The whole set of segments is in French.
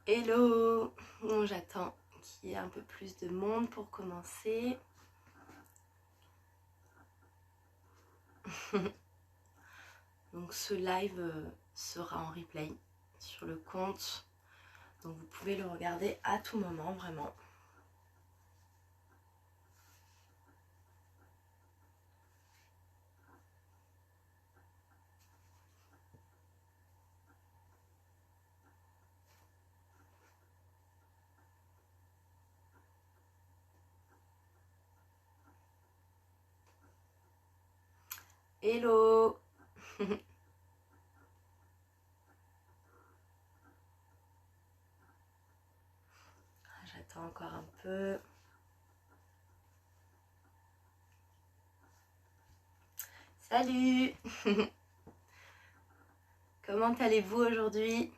Hello. Bon, j'attends qu'il y ait un peu plus de monde pour commencer. Donc ce live sera en replay sur le compte. Donc vous pouvez le regarder à tout moment, vraiment. Hello. J'attends encore un peu. Salut. Comment allez-vous aujourd'hui?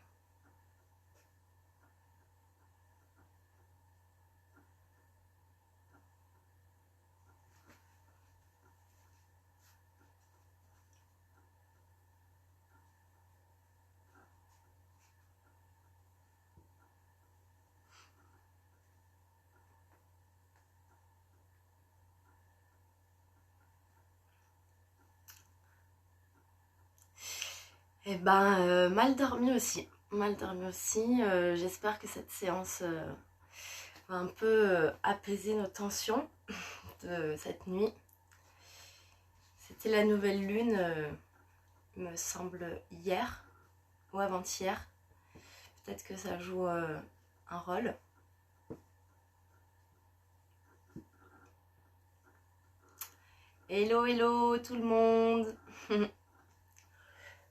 Eh ben, mal dormi aussi. Mal dormi aussi. J'espère que cette séance va un peu apaiser nos tensions de cette nuit. C'était la nouvelle lune, me semble, hier ou avant-hier. Peut-être que ça joue un rôle. Hello, hello tout le monde.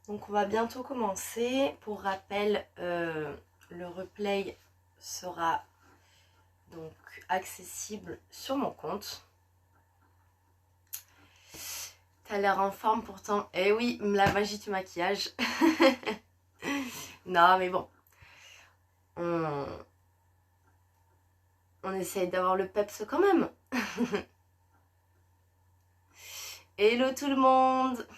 Donc on va bientôt commencer. Pour rappel, le replay sera donc accessible sur mon compte. T'as l'air en forme pourtant. Eh oui, la magie du maquillage. Non mais bon. On essaye d'avoir le peps quand même. Hello tout le monde.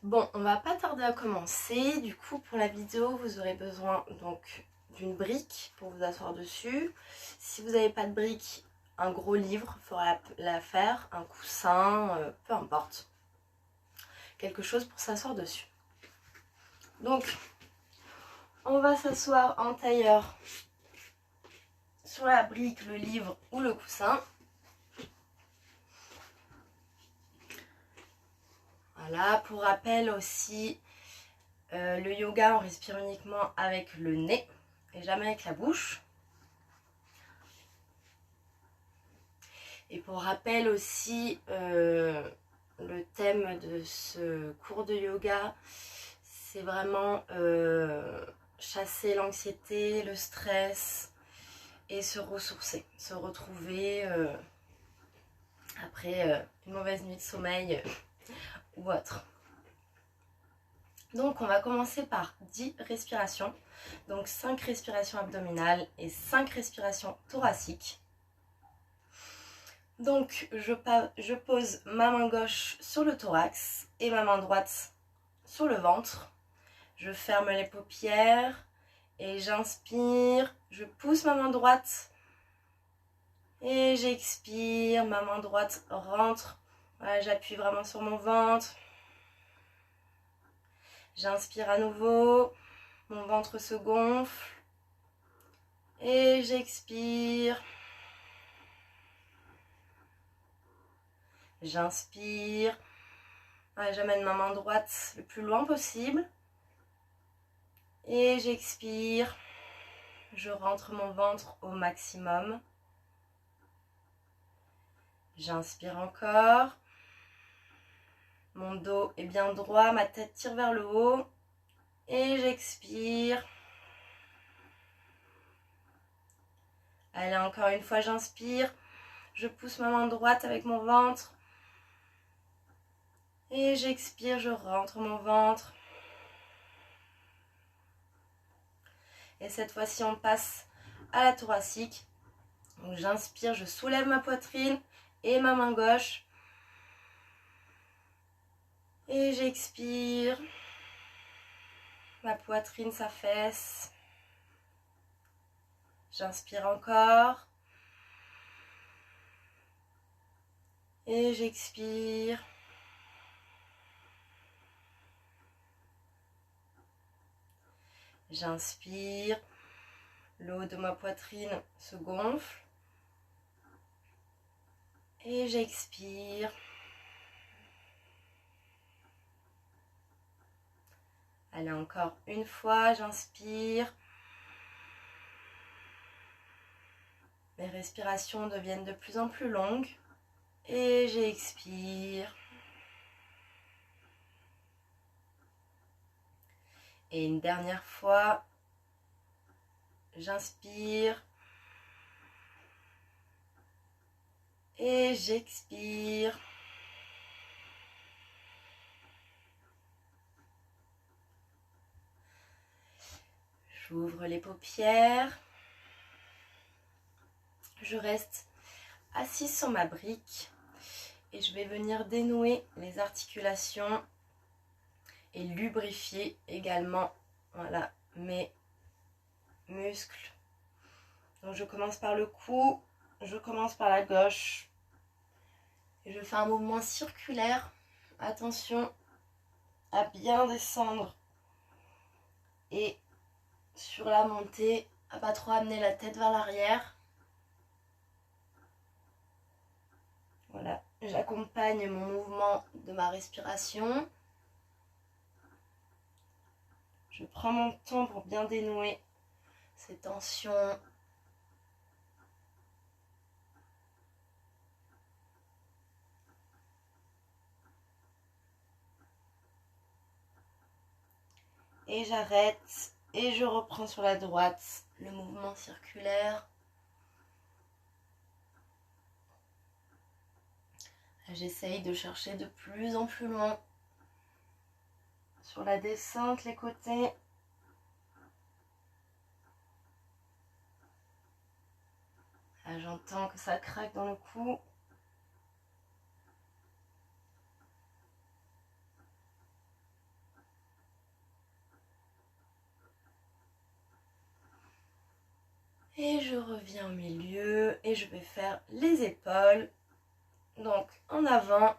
Bon, on va pas tarder à commencer. Du coup, pour la vidéo, vous aurez besoin donc d'une brique pour vous asseoir dessus. Si vous n'avez pas de brique, un gros livre fera l'affaire, un coussin, peu importe. Quelque chose pour s'asseoir dessus. Donc, on va s'asseoir en tailleur sur la brique, le livre ou le coussin. Voilà, pour rappel aussi, le yoga, on respire uniquement avec le nez et jamais avec la bouche. Et pour rappel aussi, le thème de ce cours de yoga, c'est vraiment chasser l'anxiété, le stress et se ressourcer, se retrouver après une mauvaise nuit de sommeil ou autre. Donc on va commencer par 10 respirations, donc 5 respirations abdominales et 5 respirations thoraciques. Donc je pose ma main gauche sur le thorax et ma main droite sur le ventre. Je ferme les paupières et j'inspire, je pousse ma main droite et j'expire, ma main droite rentre. Voilà, j'appuie vraiment sur mon ventre. J'inspire à nouveau, mon ventre se gonfle et j'expire. J'inspire, j'amène ma main droite le plus loin possible et j'expire. Je rentre mon ventre au maximum. J'inspire encore. Mon dos est bien droit, ma tête tire vers le haut et j'expire. Allez, encore une fois, j'inspire. Je pousse ma main droite avec mon ventre. Et j'expire, je rentre mon ventre. Et cette fois-ci, on passe à la thoracique. Donc j'inspire, je soulève ma poitrine et ma main gauche. Et j'expire. Ma poitrine s'affaisse. J'inspire encore. Et j'expire. J'inspire. Le haut de ma poitrine se gonfle. Et j'expire. Allez, encore une fois, j'inspire. Mes respirations deviennent de plus en plus longues. Et j'expire. Et une dernière fois, j'inspire. Et j'expire. J'ouvre les paupières. Je reste assise sur ma brique et je vais venir dénouer les articulations et lubrifier également, voilà, mes muscles. Donc je commence par le cou, je commence par la gauche et je fais un mouvement circulaire. Attention à bien descendre et sur la montée, à pas trop amener la tête vers l'arrière. Voilà, j'accompagne mon mouvement de ma respiration. Je prends mon temps pour bien dénouer ces tensions. Et j'arrête et je reprends sur la droite le mouvement circulaire. J'essaye de chercher de plus en plus loin sur la descente, les côtés. Là, j'entends que ça craque dans le cou. Et je reviens au milieu et je vais faire les épaules. Donc en avant.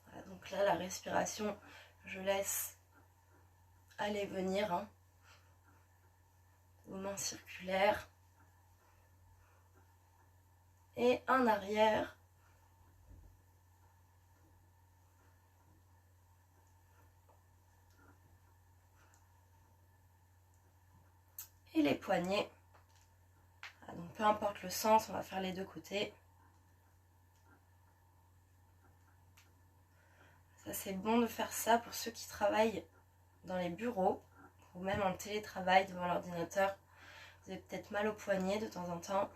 Voilà, donc là, la respiration, je laisse aller venir. Hein. Mouvement circulaire. Et en arrière. Et les poignets. Voilà, donc peu importe le sens, on va faire les deux côtés. Ça, c'est bon de faire ça pour ceux qui travaillent dans les bureaux ou même en télétravail devant l'ordinateur. Vous avez peut-être mal au poignet de temps en temps.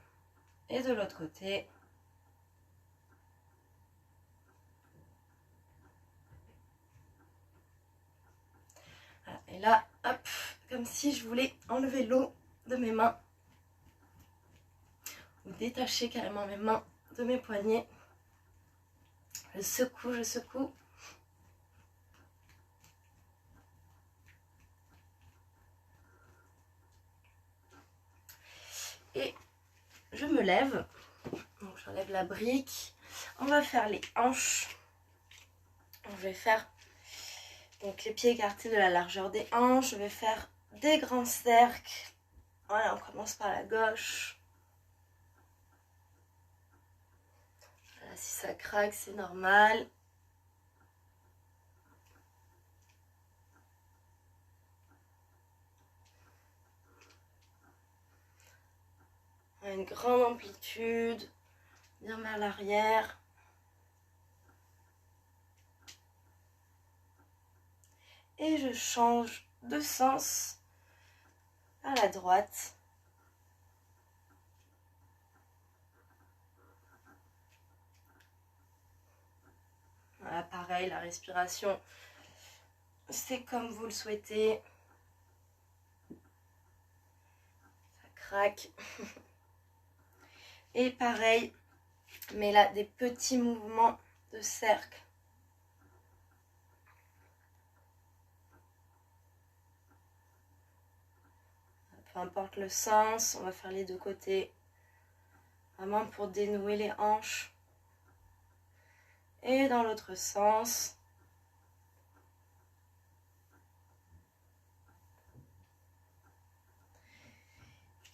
Et de l'autre côté. Voilà. Et là, hop, comme si je voulais enlever l'eau de mes mains. Ou détacher carrément mes mains de mes poignets. Je secoue, je secoue. Et je me lève. Donc j'enlève la brique. On va faire les hanches. Je vais faire donc les pieds écartés de la largeur des hanches. Je vais faire des grands cercles. Voilà, on commence par la gauche. Voilà, si ça craque, c'est normal. Une grande amplitude, bien vers l'arrière. Et je change de sens à la droite. Voilà, pareil. pareil, la respiration, c'est comme vous le souhaitez. Ça craque. Et pareil, mais là, des petits mouvements de cercle. Peu importe le sens, on va faire les deux côtés. Vraiment pour dénouer les hanches. Et dans l'autre sens.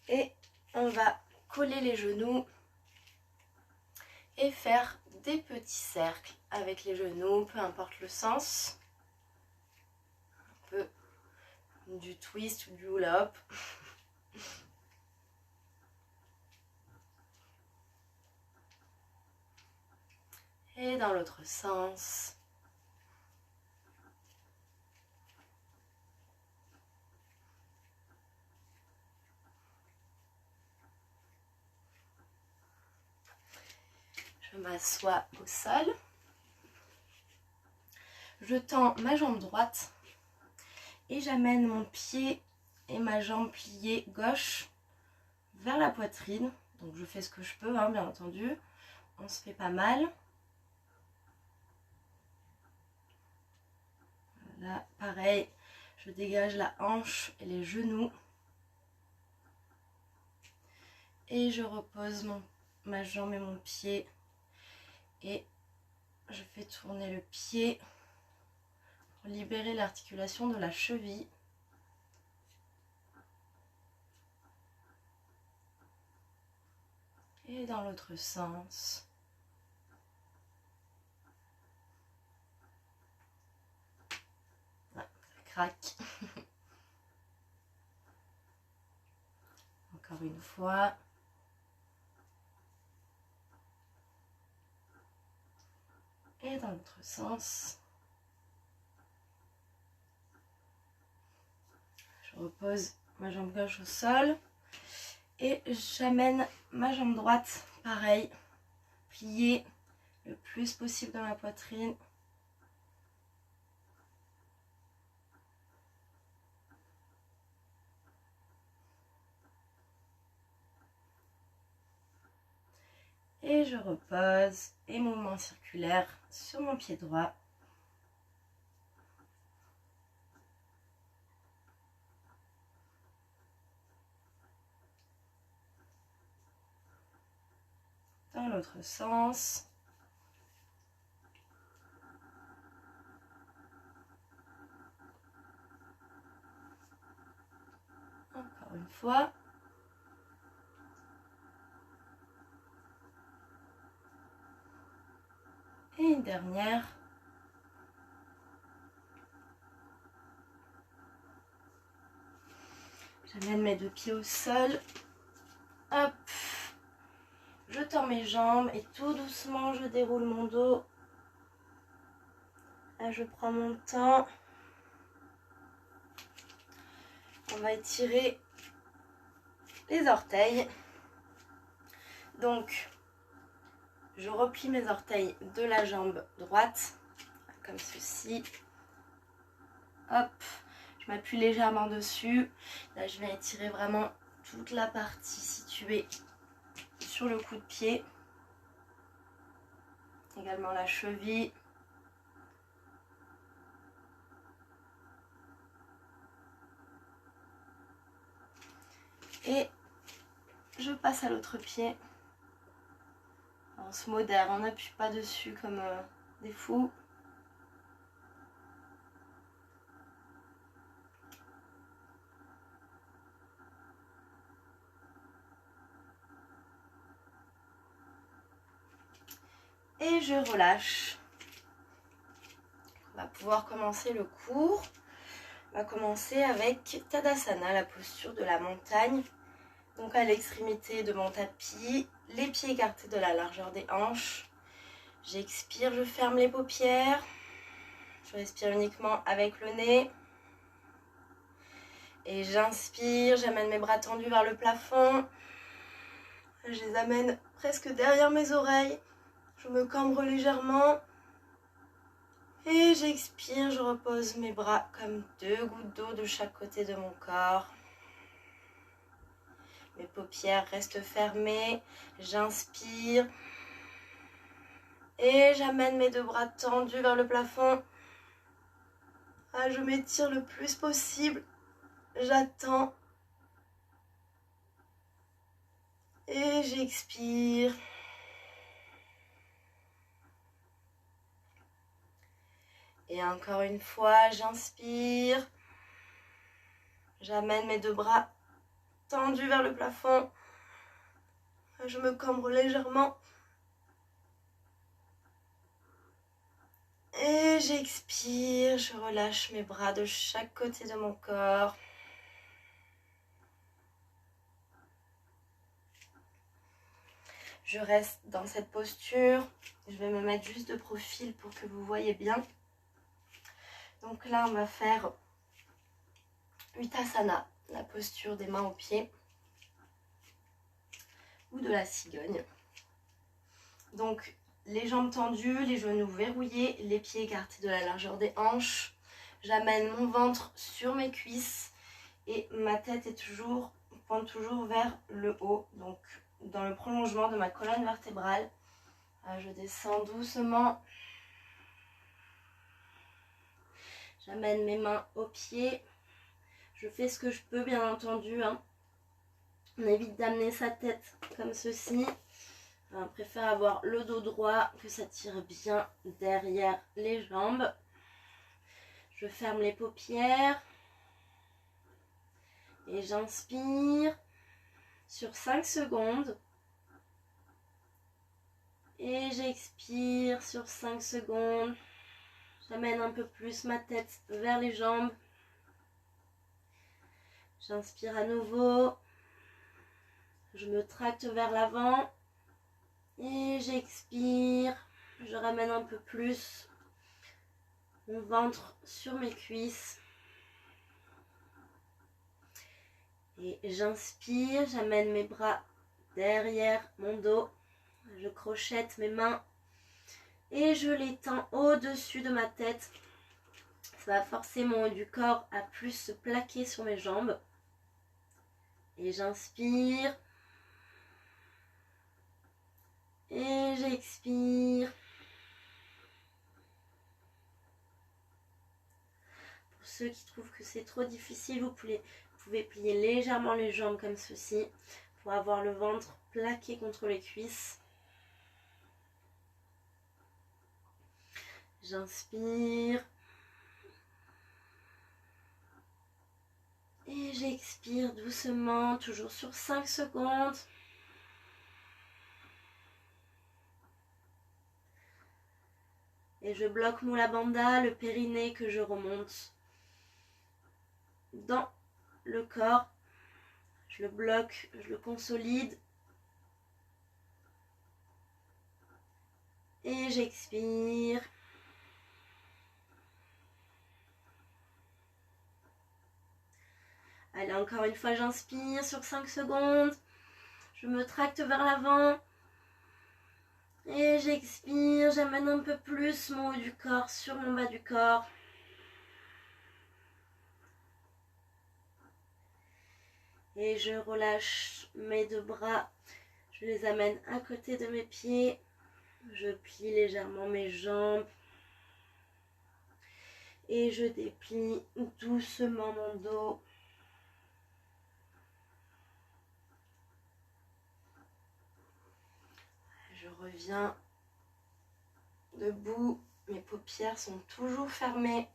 Et on va coller les genoux et faire des petits cercles avec les genoux, peu importe le sens. Un peu du twist ou du hula-hop. Et dans l'autre sens. Je m'assois au sol. Je tends ma jambe droite et j'amène mon pied et ma jambe pliée gauche vers la poitrine. Donc je fais ce que je peux, hein, bien entendu. On se fait pas mal. Là, pareil, je dégage la hanche et les genoux. Et je repose ma jambe et mon pied. Et je fais tourner le pied pour libérer l'articulation de la cheville. Et dans l'autre sens. Ah, ça craque. Encore une fois. Et dans l'autre sens. Je repose ma jambe gauche au sol. Et j'amène ma jambe droite, pareil, pliée le plus possible dans la poitrine. Et je repose, et mouvement circulaire sur mon pied droit. Dans l'autre sens. Encore une fois. Et une dernière. J'amène mes deux pieds au sol. Hop. Je tends mes jambes et tout doucement je déroule mon dos. Là je prends mon temps. On va étirer les orteils. Donc je replie mes orteils de la jambe droite, comme ceci. Hop, je m'appuie légèrement dessus. Là je viens étirer vraiment toute la partie située sur le coup de pied. Également la cheville. Et je passe à l'autre pied. On se modère, on n'appuie pas dessus comme des fous. Et je relâche. On va pouvoir commencer le cours. On va commencer avec Tadasana, la posture de la montagne. Donc à l'extrémité de mon tapis, les pieds écartés de la largeur des hanches. J'expire, je ferme les paupières. Je respire uniquement avec le nez. Et j'inspire, j'amène mes bras tendus vers le plafond. Je les amène presque derrière mes oreilles. Je me cambre légèrement. Et j'expire, je repose mes bras comme 2 gouttes d'eau de chaque côté de mon corps. Mes paupières restent fermées. J'inspire. Et j'amène mes 2 bras tendus vers le plafond. Ah, je m'étire le plus possible. J'attends. Et j'expire. Et encore une fois, j'inspire. J'amène mes 2 bras tendus vers le plafond. Je me cambre légèrement. Et j'expire. Je relâche mes bras de chaque côté de mon corps. Je reste dans cette posture. Je vais me mettre juste de profil pour que vous voyez bien. Donc là, on va faire Uttasana, la posture des mains aux pieds ou de la cigogne. Donc, les jambes tendues, les genoux verrouillés, les pieds écartés de la largeur des hanches. J'amène mon ventre sur mes cuisses et ma tête est pointe toujours vers le haut, donc dans le prolongement de ma colonne vertébrale. Je descends doucement. J'amène mes mains aux pieds. Je fais ce que je peux, bien entendu. On évite d'amener sa tête comme ceci. On préfère avoir le dos droit, que ça tire bien derrière les jambes. Je ferme les paupières. Et j'inspire sur 5 secondes. Et j'expire sur 5 secondes. J'amène un peu plus ma tête vers les jambes. J'inspire à nouveau. Je me tracte vers l'avant. Et j'expire. Je ramène un peu plus mon ventre sur mes cuisses. Et j'inspire. J'amène mes bras derrière mon dos. Je crochette mes mains. Et je les tends au-dessus de ma tête. Ça va forcer mon haut du corps à plus se plaquer sur mes jambes. Et j'inspire. Et j'expire. Pour ceux qui trouvent que c'est trop difficile, vous pouvez plier légèrement les jambes comme ceci pour avoir le ventre plaqué contre les cuisses. J'inspire. Et j'expire doucement, toujours sur 5 secondes. Et je bloque Mula Bandha, le périnée que je remonte dans le corps. Je le bloque, je le consolide. Et j'expire. Allez, encore une fois, j'inspire sur 5 secondes. Je me tracte vers l'avant. Et j'expire, j'amène un peu plus mon haut du corps sur mon bas du corps. Et je relâche mes 2 bras. Je les amène à côté de mes pieds. Je plie légèrement mes jambes. Et je déplie doucement mon dos. Je reviens debout. Mes paupières sont toujours fermées.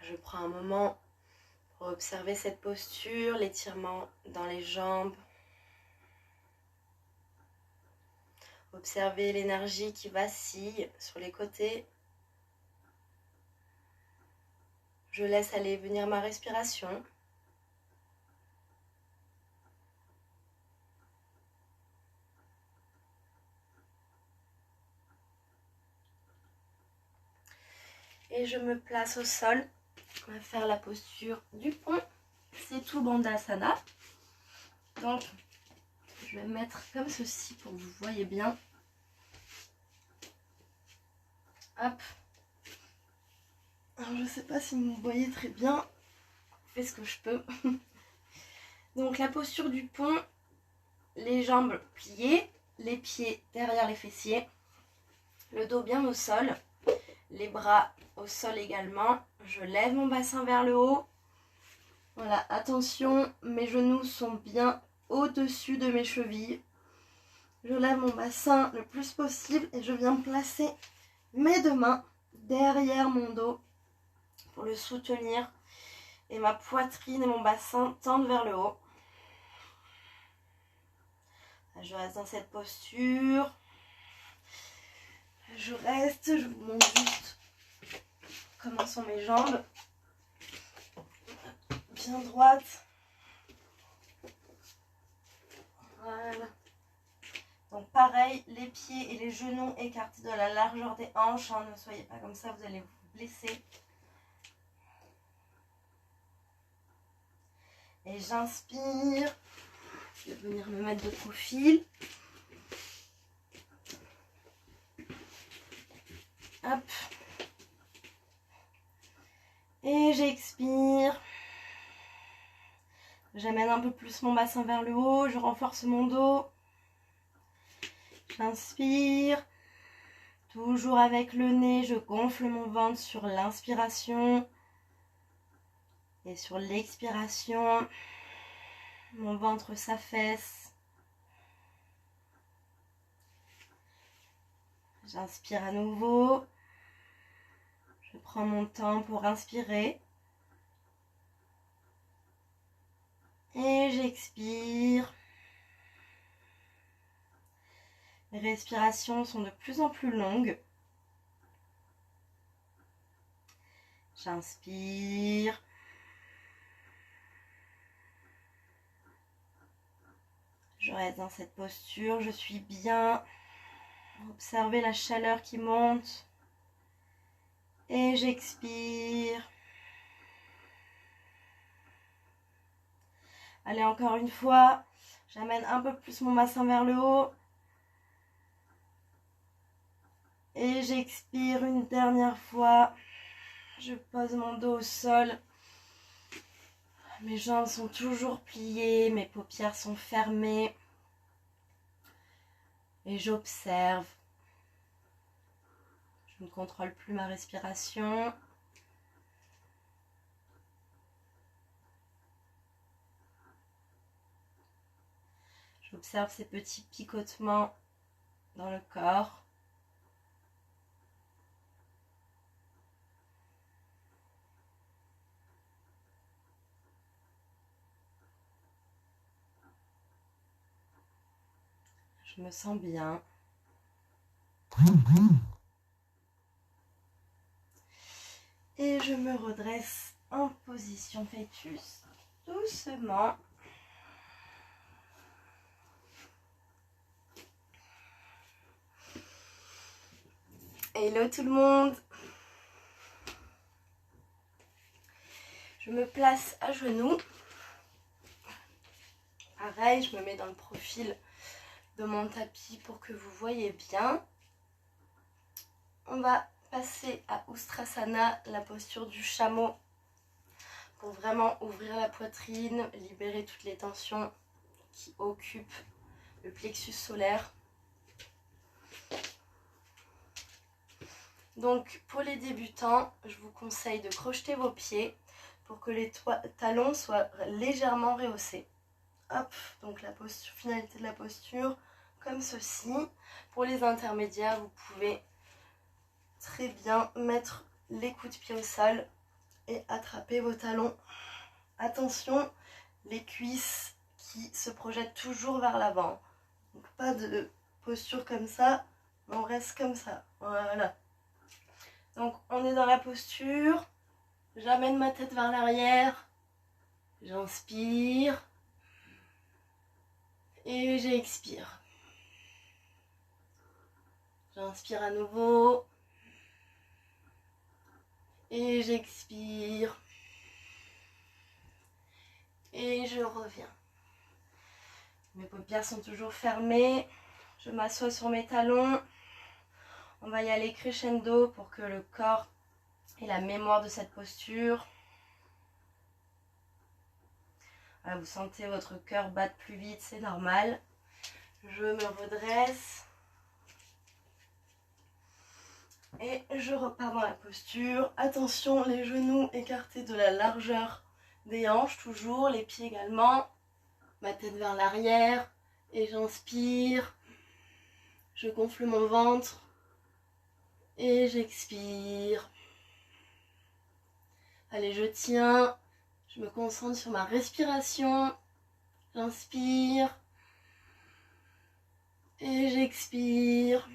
Je prends un moment pour observer cette posture, l'étirement dans les jambes. Observez l'énergie qui vacille sur les côtés. Je laisse aller venir ma respiration. Et je me place au sol. On va faire la posture du pont. C'est tout Bandhasana. Donc, je vais me mettre comme ceci pour que vous voyez bien. Hop. Alors, je sais pas si vous me voyez très bien. Je fais ce que je peux. Donc la posture du pont, les jambes pliées, les pieds derrière les fessiers, le dos bien au sol, les bras au sol également. Je lève mon bassin vers le haut. Voilà, attention, mes genoux sont bien au-dessus de mes chevilles. Je lève mon bassin le plus possible et je viens placer mes deux mains derrière mon dos pour le soutenir. Et ma poitrine et mon bassin tendent vers le haut. Je reste dans cette posture. Je reste, je vous montre juste comment sont mes jambes. Bien droite. Voilà. Donc pareil, les pieds et les genoux écartés de la largeur des hanches. Ne soyez pas comme ça, vous allez vous blesser. Et j'inspire. Je vais venir me mettre de profil. Hop. Et j'expire. J'amène un peu plus mon bassin vers le haut. Je renforce mon dos. J'inspire. Toujours avec le nez, je gonfle mon ventre sur l'inspiration. Et sur l'expiration, mon ventre s'affaisse. J'inspire à nouveau. Je prends mon temps pour inspirer. Et j'expire. Les respirations sont de plus en plus longues. J'inspire. Je reste dans cette posture, je suis bien. Observez la chaleur qui monte. Et j'expire. Allez, encore une fois. J'amène un peu plus mon bassin vers le haut. Et j'expire une dernière fois. Je pose mon dos au sol. Mes jambes sont toujours pliées, mes paupières sont fermées. Et j'observe. Je ne contrôle plus ma respiration. J'observe ces petits picotements dans le corps. Je me sens bien. Et je me redresse en position fœtus, doucement. Hello tout le monde. Je me place à genoux. Pareil, je me mets dans le profil de mon tapis pour que vous voyez bien. On va passer à Ustrasana, la posture du chameau, pour vraiment ouvrir la poitrine, libérer toutes les tensions qui occupent le plexus solaire. Donc pour les débutants, je vous conseille de crocheter vos pieds pour que les talons soient légèrement rehaussés. Hop, donc la posture, finalité de la posture, comme ceci. Pour les intermédiaires, vous pouvez très bien mettre les coups de pied au sol et attraper vos talons. Attention, les cuisses qui se projettent toujours vers l'avant. Donc pas de posture comme ça, on reste comme ça. Voilà. Donc on est dans la posture. J'amène ma tête vers l'arrière. J'inspire. Et j'expire. J'inspire à nouveau. Et j'expire. Et je reviens. Mes paupières sont toujours fermées. Je m'assois sur mes talons. On va y aller crescendo pour que le corps ait la mémoire de cette posture. Voilà, vous sentez votre cœur battre plus vite, c'est normal. Je me redresse. Et je repars dans la posture. Attention, les genoux écartés de la largeur des hanches, toujours, les pieds également. Ma tête vers l'arrière. Et j'inspire. Je gonfle mon ventre. Et j'expire. Allez, je tiens. Je me concentre sur ma respiration. J'inspire. Et j'expire.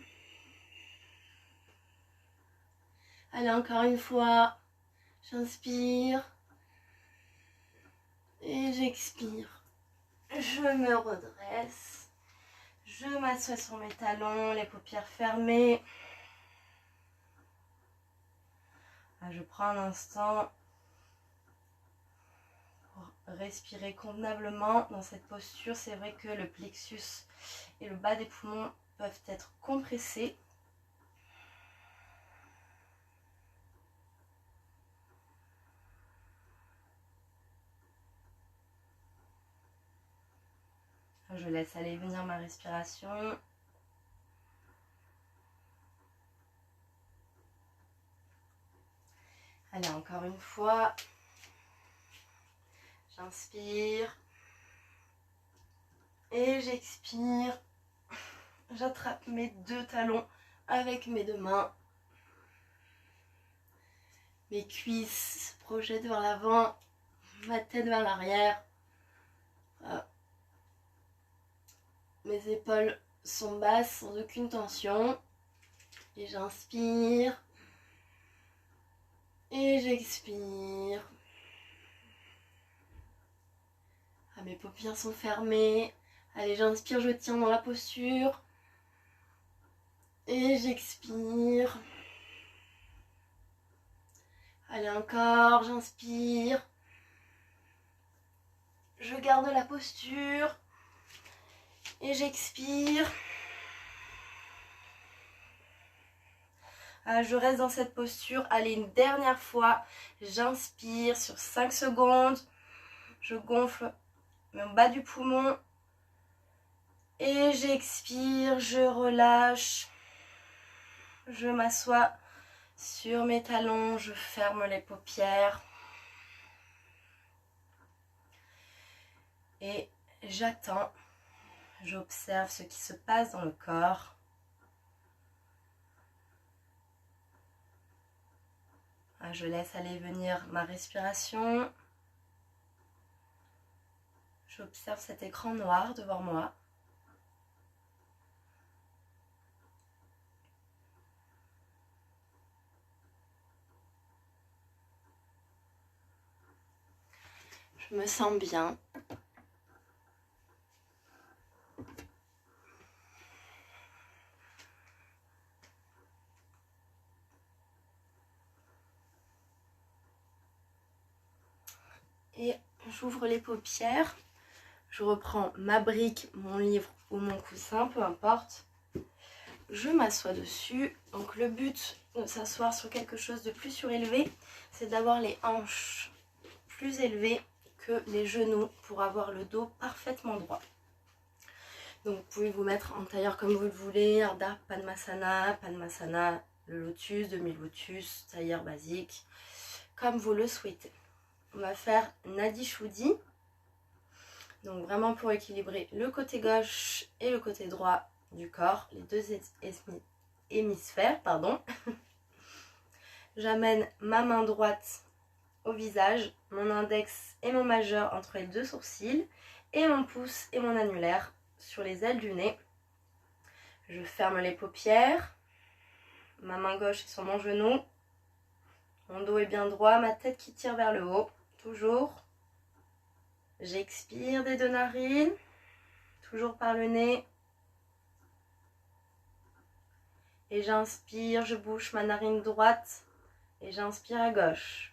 Allez, encore une fois. J'inspire. Et j'expire. Je me redresse. Je m'assois sur mes talons, les paupières fermées. Je prends un instant pour respirer convenablement dans cette posture. C'est vrai que le plexus et le bas des poumons peuvent être compressés. Je laisse aller venir ma respiration. Allez, encore une fois. J'inspire. Et j'expire. J'attrape mes deux talons avec mes deux mains. Mes cuisses se projettent vers l'avant. Ma tête vers l'arrière. Voilà. Mes épaules sont basses sans aucune tension. Et j'inspire. Et j'expire. Mes paupières sont fermées. Allez, j'inspire, je tiens dans la posture. Et j'expire. Allez, encore, j'inspire. Je garde la posture. Et j'expire. Je reste dans cette posture. Allez, une dernière fois. J'inspire sur 5 secondes. Je gonfle mon bas du poumon. Et j'expire, je relâche. Je m'assois sur mes talons. Je ferme les paupières. Et j'attends. J'observe ce qui se passe dans le corps. Je laisse aller venir ma respiration. J'observe cet écran noir devant moi. Je me sens bien. Et j'ouvre les paupières. Je reprends ma brique, mon livre ou mon coussin, peu importe. Je m'assois dessus. Donc le but de s'asseoir sur quelque chose de plus surélevé, c'est d'avoir les hanches plus élevées que les genoux pour avoir le dos parfaitement droit. Donc vous pouvez vous mettre en tailleur comme vous le voulez, Ardha Padmasana, le lotus, demi-lotus, tailleur basique, comme vous le souhaitez. On va faire Nadi Shuddhi. Donc vraiment pour équilibrer le côté gauche et le côté droit du corps, les deux hémisphères, pardon. J'amène ma main droite au visage, mon index et mon majeur entre les deux sourcils, et mon pouce et mon annulaire sur les ailes du nez. Je ferme les paupières, ma main gauche est sur mon genou, mon dos est bien droit, ma tête qui tire vers le haut, toujours. J'expire des deux narines, toujours par le nez. Et j'inspire, je bouche ma narine droite et j'inspire à gauche.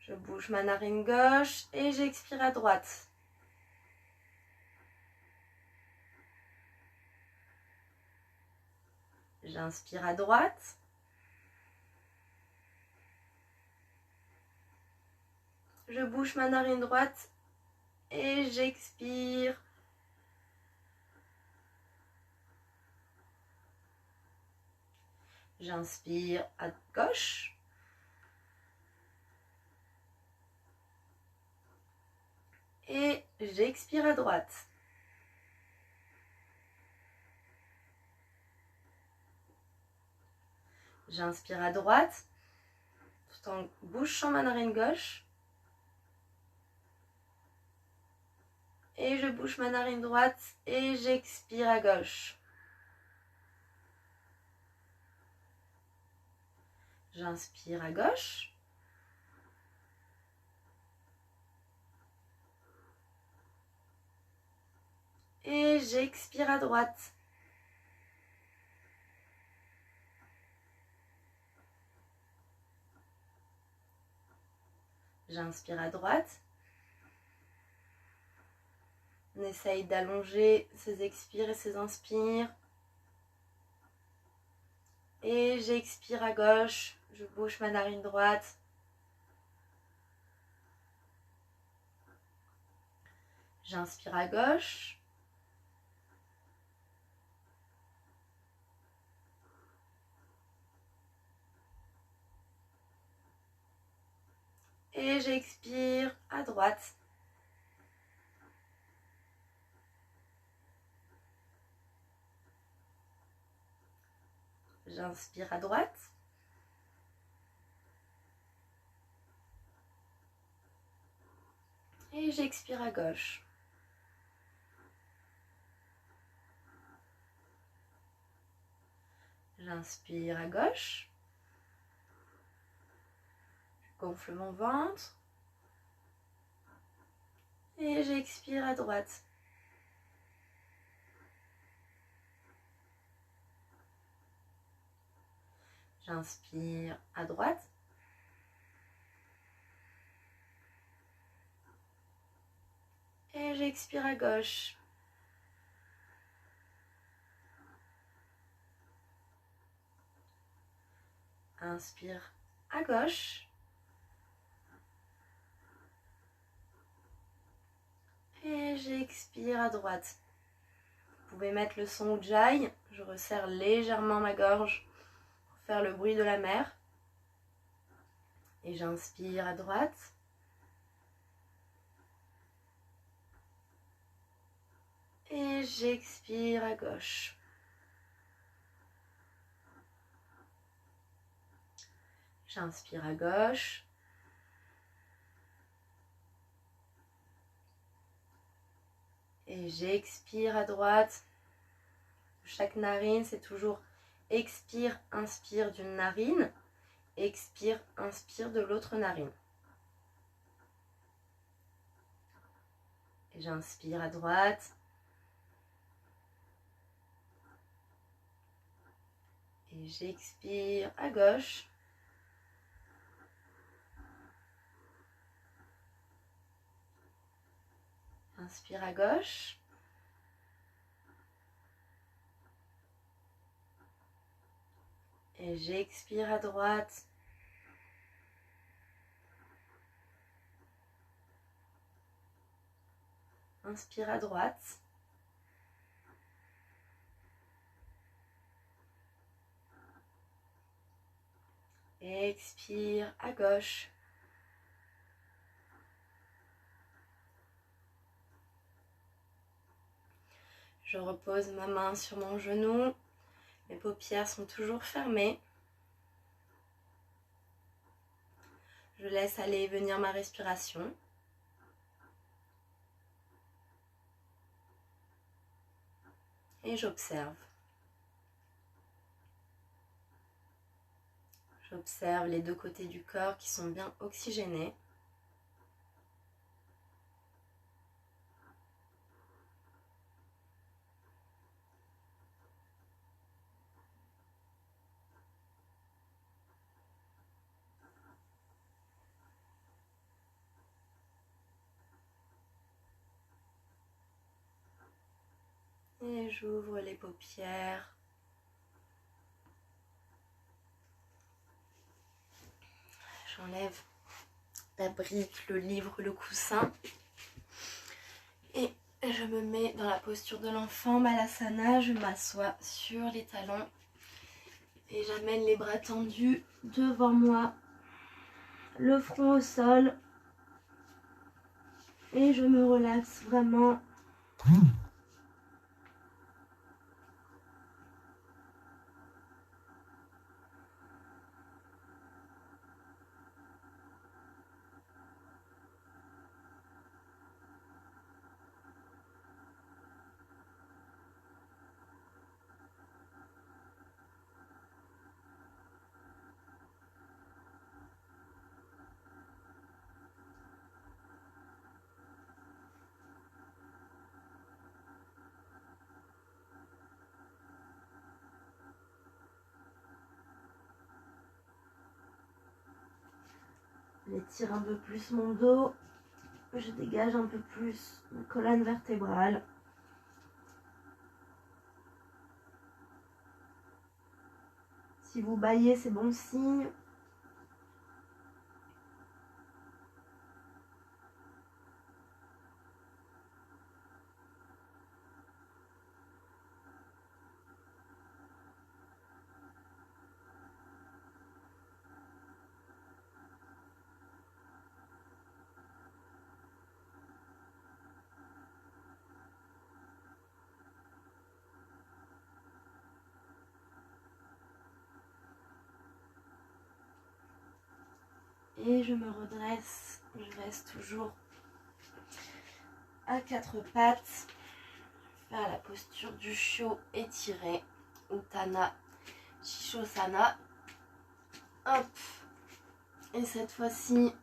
Je bouge ma narine gauche et j'expire à droite. J'inspire à droite. Je bouge ma narine droite et j'expire. J'inspire à gauche. Et j'expire à droite. J'inspire à droite tout en bouchant ma narine gauche. Et je bouge ma narine droite et j'expire à gauche. J'inspire à gauche. Et j'expire à droite. J'inspire à droite. On essaye d'allonger ses expires et ses inspires. Et j'expire à gauche. Je bouge ma narine droite. J'inspire à gauche. Et j'expire à droite. J'inspire à droite. Et j'expire à gauche. J'inspire à gauche. Je gonfle mon ventre. Et j'expire à droite. J'inspire à droite. Et j'expire à gauche. Inspire à gauche. Et j'expire à droite. Vous pouvez mettre le son Ujjayi. Je resserre légèrement ma gorge pour faire le bruit de la mer. Et j'inspire à droite. Et j'expire à gauche. J'inspire à gauche. Et j'expire à droite. Chaque narine, c'est toujours expire, inspire d'une narine. Expire, inspire de l'autre narine. Et j'inspire à droite. Et j'expire à gauche. Inspire à gauche. Et j'expire à droite. Inspire à droite. Expire à gauche. Je repose ma main sur mon genou. Mes paupières sont toujours fermées. Je laisse aller et venir ma respiration. Et j'observe. J'observe les deux côtés du corps qui sont bien oxygénés. Et j'ouvre les paupières. J'enlève la brique, le livre, le coussin. Et je me mets dans la posture de l'enfant, Balasana. Je m'assois sur les talons. Et j'amène les bras tendus devant moi. Le front au sol. Et je me relaxe vraiment. J'étire un peu plus mon dos. Je dégage un peu plus ma colonne vertébrale. Si vous bâillez, c'est bon signe. Et je me redresse. Je reste toujours à quatre pattes. Faire la posture du chiot étiré. Utthana Shishosana. Hop. Et cette fois-ci,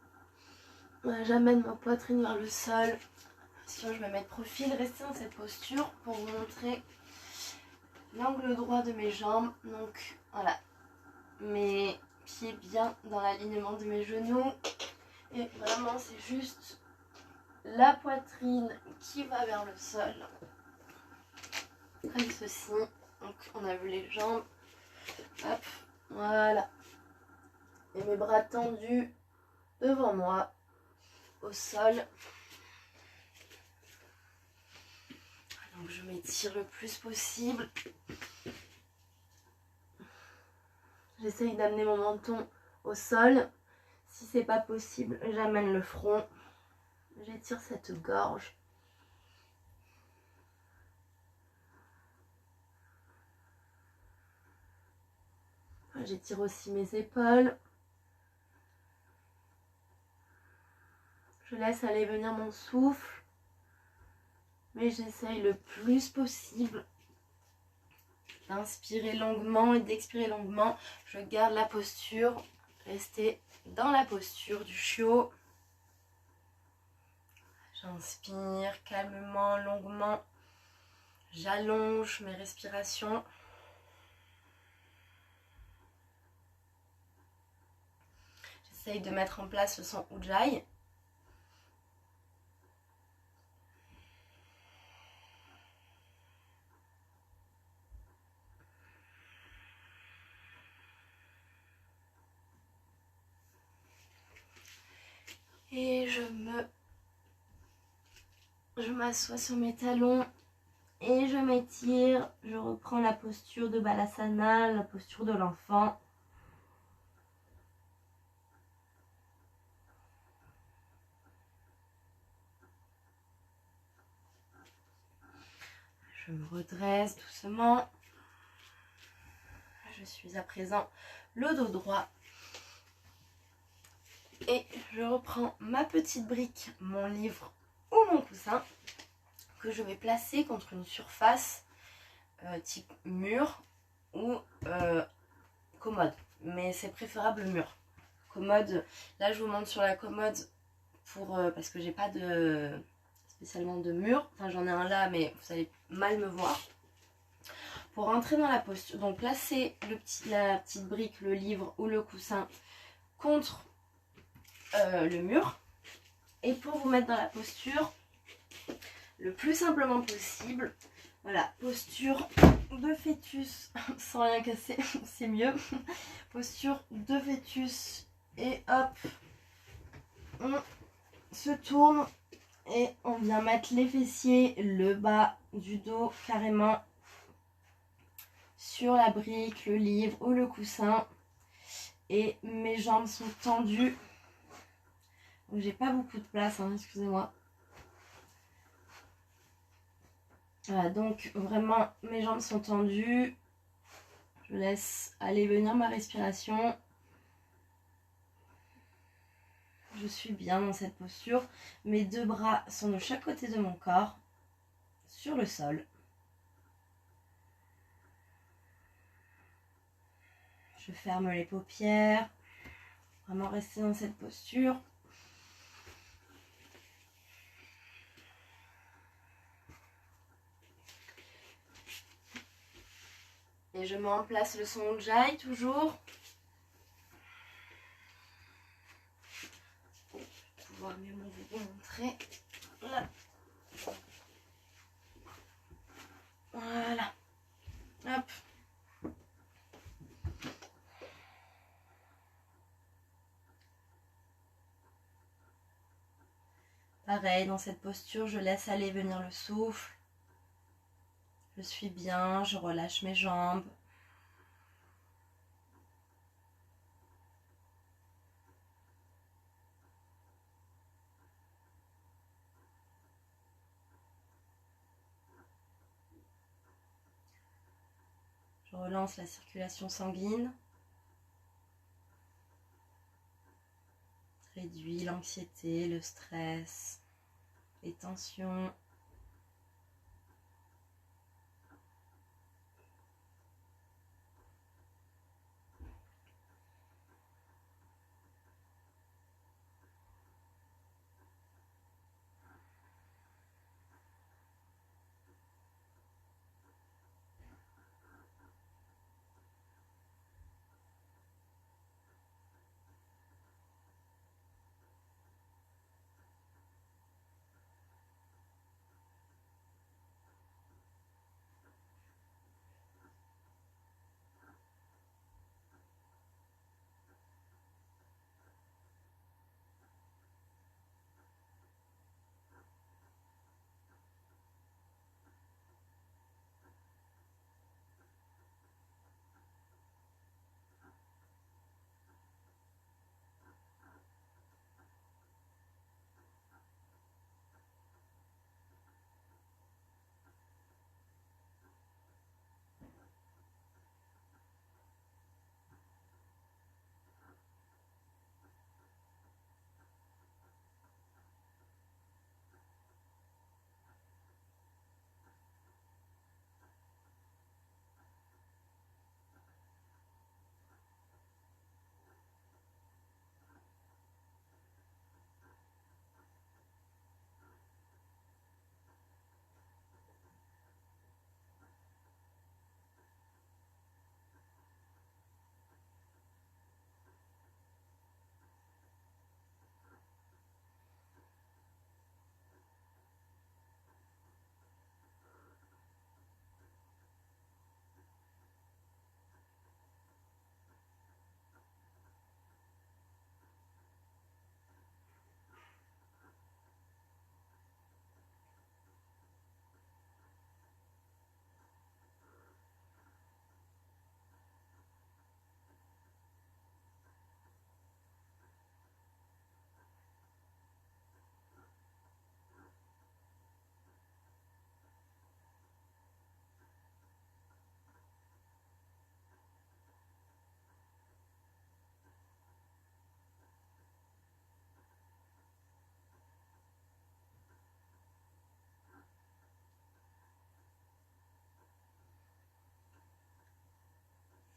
j'amène ma poitrine vers le sol. Si je me mets de profil, restez dans cette posture pour vous montrer l'angle droit de mes jambes. Donc voilà, mes pieds bien dans l'alignement de mes genoux. Et vraiment, c'est juste la poitrine qui va vers le sol. Comme ceci. Donc on a vu les jambes. Hop, voilà. Et mes bras tendus devant moi, au sol. Donc je m'étire le plus possible. J'essaye d'amener mon menton au sol. Si c'est pas possible, j'amène le front. J'étire cette gorge. J'étire aussi mes épaules. Je laisse aller venir mon souffle. Mais j'essaye le plus possible d'inspirer longuement et d'expirer longuement. Je garde la posture. Restez dans la posture du chiot. J'inspire calmement, longuement. J'allonge mes respirations. J'essaye de mettre en place le son Ujjayi. Et je m'assois sur mes talons et je m'étire. Je reprends la posture de Balasana, la posture de l'enfant. Je me redresse doucement. Je suis à présent le dos droit. Et je reprends ma petite brique, mon livre ou mon coussin que je vais placer contre une surface type mur ou commode. Mais c'est préférable mur. Commode, là je vous montre sur la commode parce que j'ai pas spécialement de mur. Enfin j'en ai un là mais vous allez mal me voir. Pour rentrer dans la posture, donc placez la petite brique, le livre ou le coussin contre le mur. Et pour vous mettre dans la posture le plus simplement possible, Voilà, posture de fœtus sans rien casser, c'est mieux. Posture de fœtus et hop, on se tourne et on vient mettre les fessiers, le bas du dos carrément sur la brique, le livre ou le coussin. Et mes jambes sont tendues. J'ai pas beaucoup de place, hein, excusez-moi. Voilà, donc vraiment mes jambes sont tendues. Je laisse aller venir ma respiration. Je suis bien dans cette posture. Mes deux bras sont de chaque côté de mon corps, sur le sol. Je ferme les paupières. Vraiment rester dans cette posture. Et je mets en place le son Ujjayi toujours. Pour pouvoir mieux vous montrer. Là. Voilà. Hop. Pareil, dans cette posture, je laisse aller venir le souffle. Je suis bien, je relâche mes jambes. Je relance la circulation sanguine. Réduis l'anxiété, le stress, les tensions.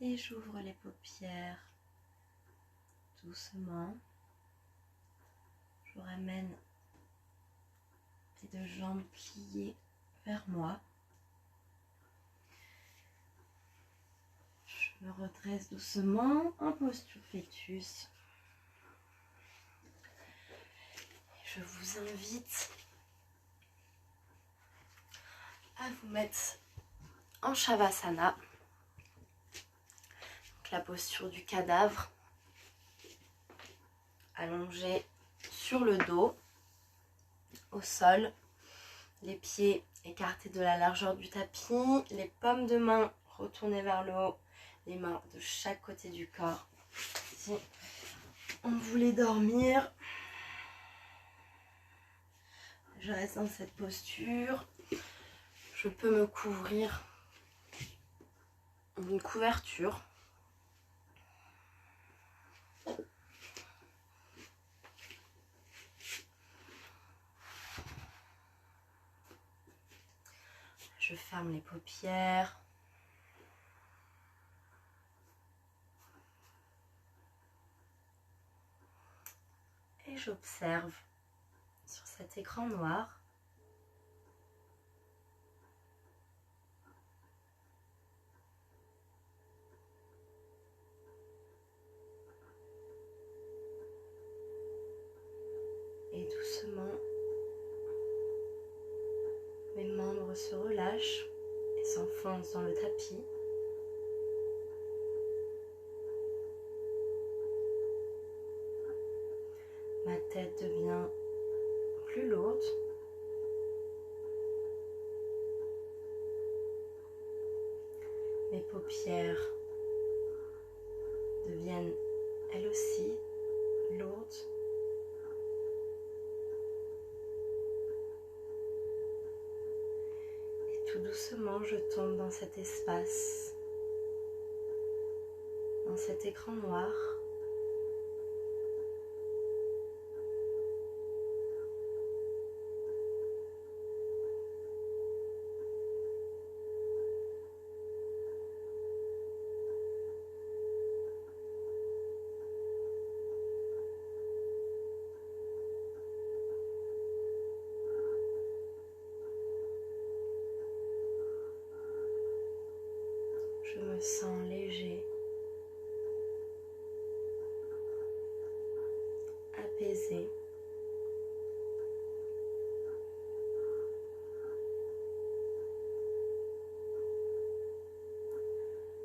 Et j'ouvre les paupières doucement. Je ramène les deux jambes pliées vers moi. Je me redresse doucement en posture fœtus. Je vous invite à vous vous mettre en Shavasana, donc la posture du cadavre, allongé sur le dos, au sol, les pieds écartés de la largeur du tapis, les paumes de main retournées vers le haut, les mains de chaque côté du corps. Si on voulait dormir, je reste dans cette posture. Je peux me couvrir d'une couverture. Je ferme les paupières. Et j'observe sur cet écran noir et doucement mes membres se relâchent et s'enfoncent dans le tapis. Ma tête devient plus lourde. Mes paupières deviennent elles aussi lourdes. Et tout doucement, je tombe dans cet espace, dans cet écran noir. Je me sens léger, apaisé.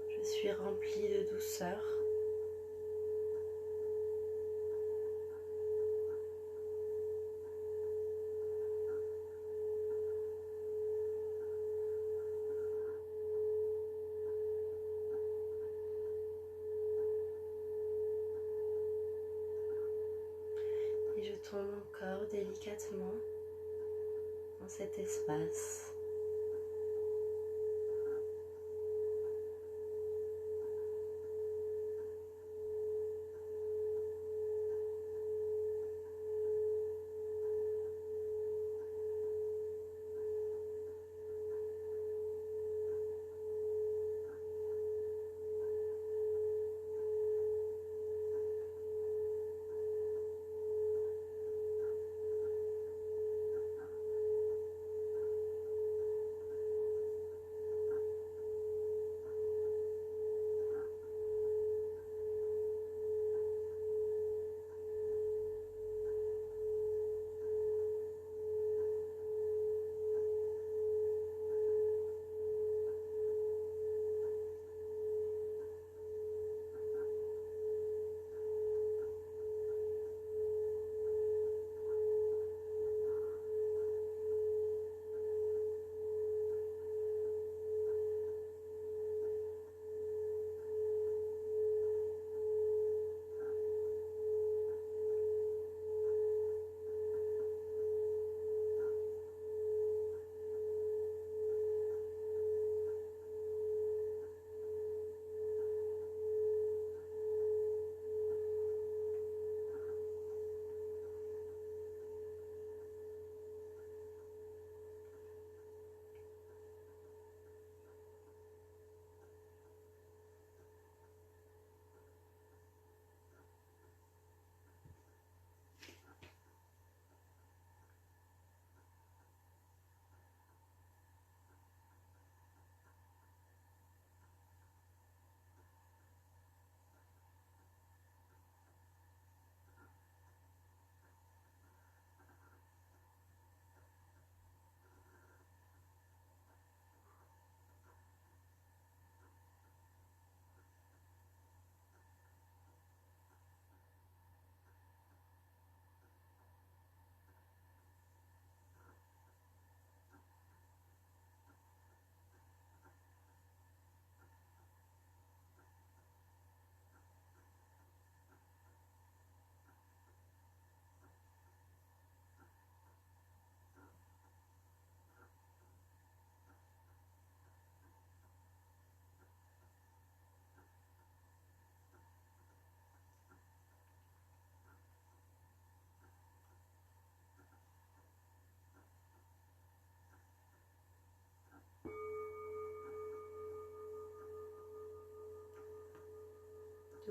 Je suis remplie de douceur. Et je tourne mon corps délicatement dans cet espace.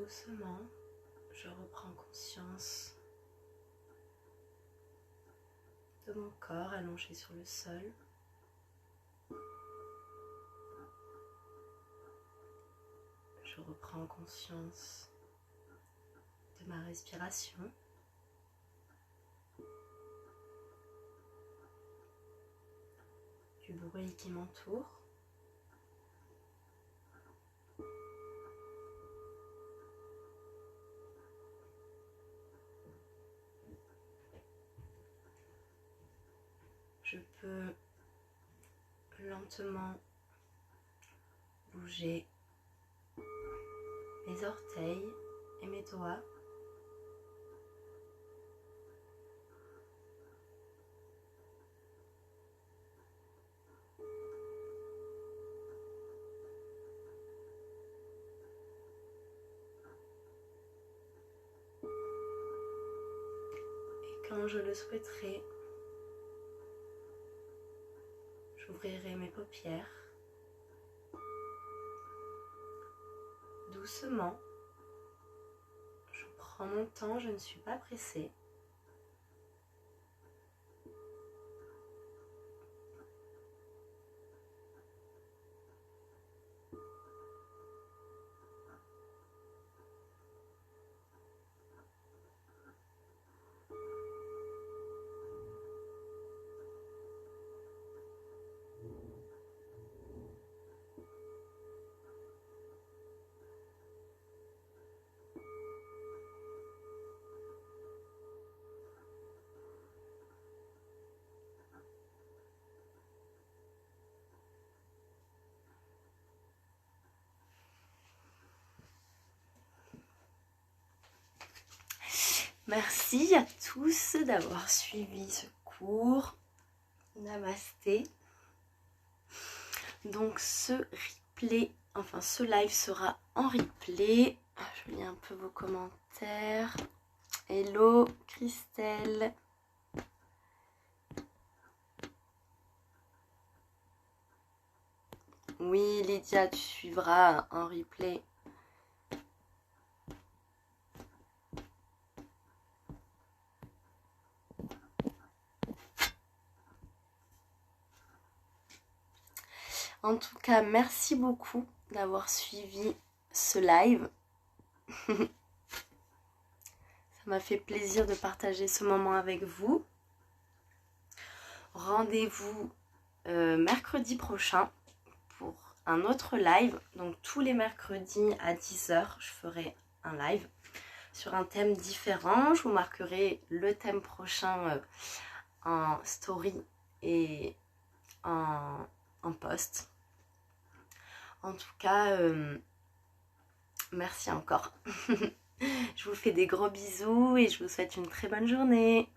Doucement, je reprends conscience de mon corps allongé sur le sol. Je reprends conscience de ma respiration. Du bruit qui m'entoure. Je peux lentement bouger mes orteils et mes doigts. Et quand je le souhaiterai, j'ouvrirai mes paupières doucement. Je prends mon temps, je ne suis pas pressée. Merci à tous d'avoir suivi ce cours. Namasté. Donc ce live sera en replay. Je lis un peu vos commentaires. Hello Christelle. Oui Lydia, tu suivras en replay. En tout cas, merci beaucoup d'avoir suivi ce live. Ça m'a fait plaisir de partager ce moment avec vous. Rendez-vous mercredi prochain pour un autre live. Donc tous les mercredis à 10 h, je ferai un live sur un thème différent. Je vous marquerai le thème prochain en story et en post. En tout cas, merci encore. Je vous fais des gros bisous et je vous souhaite une très bonne journée.